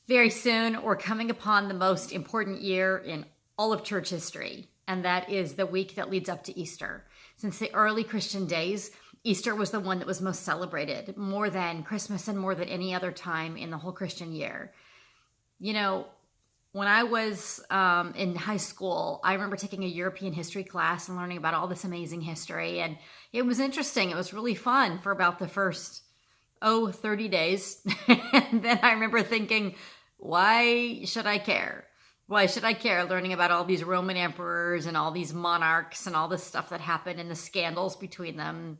Very soon, we're coming upon the most important year in all of church history, and that is the week that leads up to Easter. Since the early Christian days, Easter was the one that was most celebrated, more than Christmas and more than any other time in the whole Christian year. You know, when I was in high school, I remember taking a European history class and learning about all this amazing history, and it was interesting. It was really fun for about the first 30 days. And then I remember thinking, why should I care? Why should I care learning about all these Roman emperors and all these monarchs and all this stuff that happened and the scandals between them?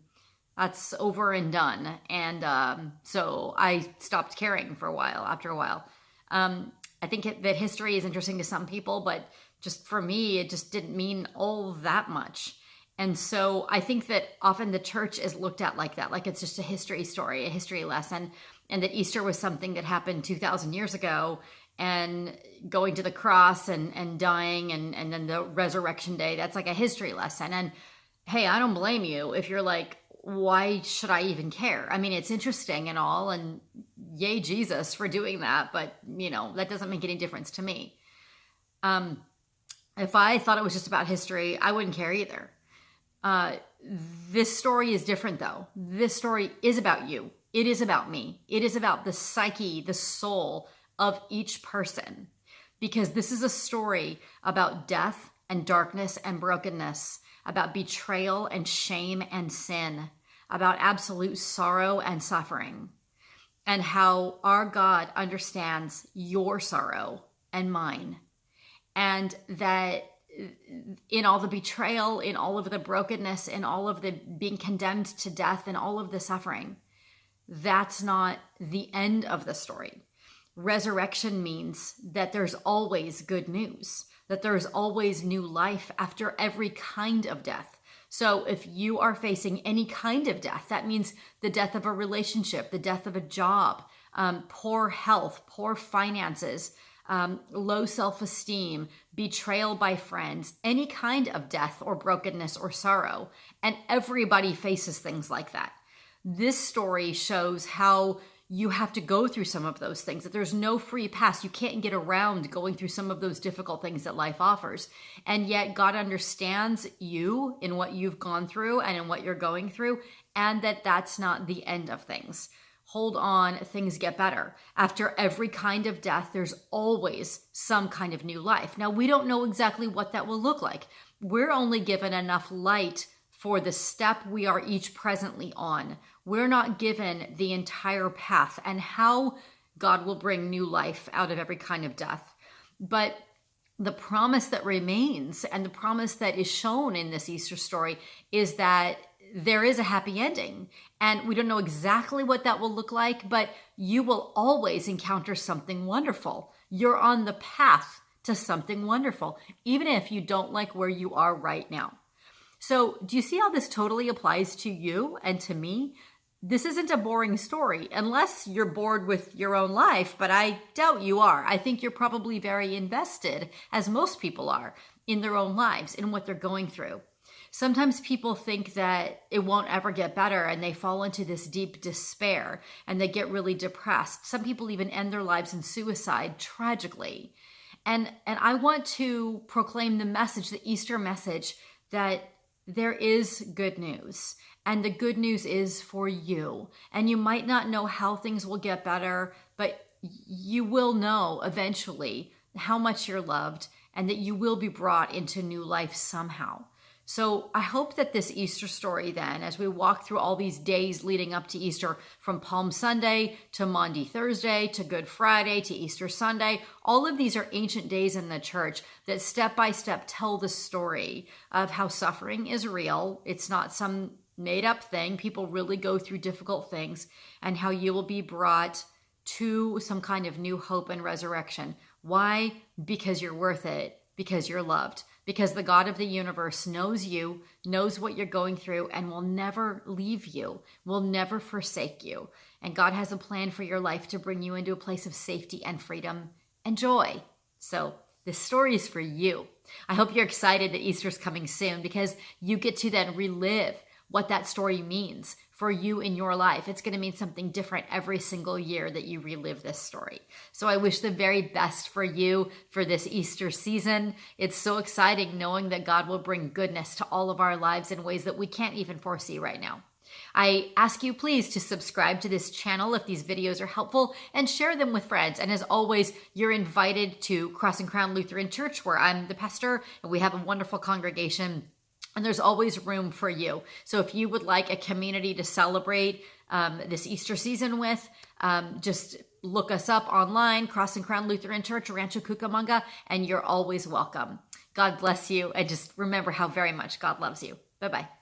That's over and done. And so I stopped caring for a while, after a while. I think that history is interesting to some people, but just for me, it just didn't mean all that much. And so I think that often the church is looked at like that, like it's just a history story, a history lesson, and that Easter was something that happened 2,000 years ago, and going to the cross and dying and then the resurrection day, that's like a history lesson. And hey, I don't blame you if you're like, why should I even care? I mean, it's interesting and all, and yay Jesus for doing that, but that doesn't make any difference to me. If I thought it was just about history, I wouldn't care either. This story is different though. This story is about you. It is about me. It is about the psyche, the soul of each person, because this is a story about death and darkness and brokenness, about betrayal and shame and sin, about absolute sorrow and suffering, and how our God understands your sorrow and mine, and that in all the betrayal, in all of the brokenness, in all of the being condemned to death, and all of the suffering, that's not the end of the story. Resurrection means that there's always good news, that there's always new life after every kind of death. So if you are facing any kind of death, that means the death of a relationship, the death of a job, poor health, poor finances, low self-esteem, betrayal by friends, any kind of death or brokenness or sorrow. And everybody faces things like that. This story shows how you have to go through some of those things, that there's no free pass. You can't get around going through some of those difficult things that life offers. And yet God understands you in what you've gone through and in what you're going through, and that that's not the end of things. Hold on, things get better. After every kind of death, there's always some kind of new life. Now, we don't know exactly what that will look like. We're only given enough light for the step we are each presently on. We're not given the entire path and how God will bring new life out of every kind of death. But the promise that remains and the promise that is shown in this Easter story is that there is a happy ending. And we don't know exactly what that will look like, but you will always encounter something wonderful. You're on the path to something wonderful, even if you don't like where you are right now. So do you see how this totally applies to you and to me? This isn't a boring story, unless you're bored with your own life, but I doubt you are. I think you're probably very invested, as most people are, in their own lives, in what they're going through. Sometimes people think that it won't ever get better, and they fall into this deep despair and they get really depressed. Some people even end their lives in suicide, tragically. And I want to proclaim the message, the Easter message, that there is good news. And the good news is for you. And you might not know how things will get better, but you will know eventually how much you're loved and that you will be brought into new life somehow. So I hope that this Easter story then, as we walk through all these days leading up to Easter, from Palm Sunday to Maundy Thursday to Good Friday to Easter Sunday, all of these are ancient days in the church that step by step tell the story of how suffering is real. It's not some made up thing. People really go through difficult things, and how you will be brought to some kind of new hope and resurrection. Why? Because you're worth it. Because you're loved, because the God of the universe knows you, knows what you're going through, and will never leave you, will never forsake you. And God has a plan for your life to bring you into a place of safety and freedom and joy. So this story is for you. I hope you're excited that Easter's coming soon, because you get to then relive what that story means for you in your life. It's going to mean something different every single year that you relive this story. So I wish the very best for you for this Easter season. It's so exciting knowing that God will bring goodness to all of our lives in ways that we can't even foresee right now. I ask you please to subscribe to this channel if these videos are helpful and share them with friends. And as always, you're invited to Cross and Crown Lutheran Church, where I'm the pastor and we have a wonderful congregation. And there's always room for you. So if you would like a community to celebrate this Easter season with, just look us up online, Cross and Crown Lutheran Church, Rancho Cucamonga, and you're always welcome. God bless you. And just remember how very much God loves you. Bye-bye.